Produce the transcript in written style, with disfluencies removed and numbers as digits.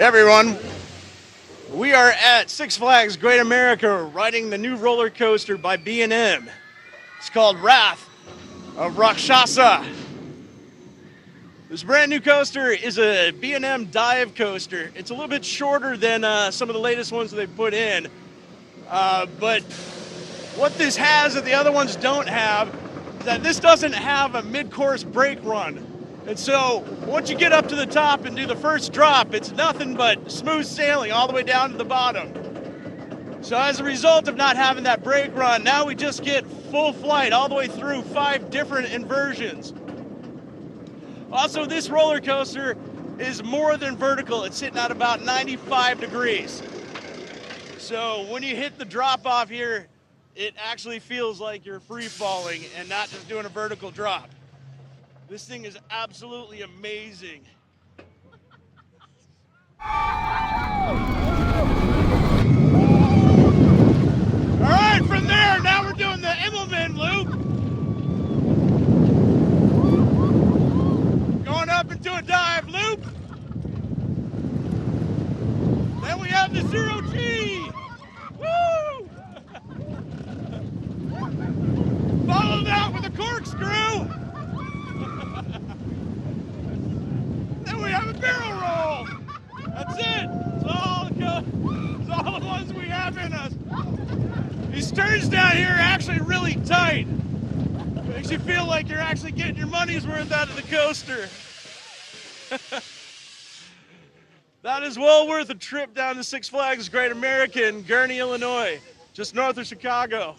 Everyone, we are at Six Flags Great America riding the new roller coaster by B&M. It's called Wrath of Rakshasa. This brand new coaster is a B&M dive coaster. It's a little bit shorter than some of the latest ones that they put in, but what this has that the other ones don't have is that this doesn't have a mid-course brake run. And so once you get up to the top and do the first drop, it's nothing but smooth sailing all the way down to the bottom. So as a result of not having that brake run, now we just get full flight all the way through 5 different inversions. Also, this roller coaster is more than vertical. It's sitting at about 95 degrees. So when you hit the drop off here, it actually feels like you're free falling and not just doing a vertical drop. This thing is absolutely amazing. All right, from there, now we're doing the Immelman loop. Going up into a dive loop. Then we have the zero G. Woo! Follow that with a corkscrew. Then we have a barrel roll. That's it. It's all the ones we have in us. These turns down here are actually really tight. Makes you feel like you're actually getting your money's worth out of the coaster. That is well worth a trip down to Six Flags Great America in Gurnee, Illinois, just north of Chicago.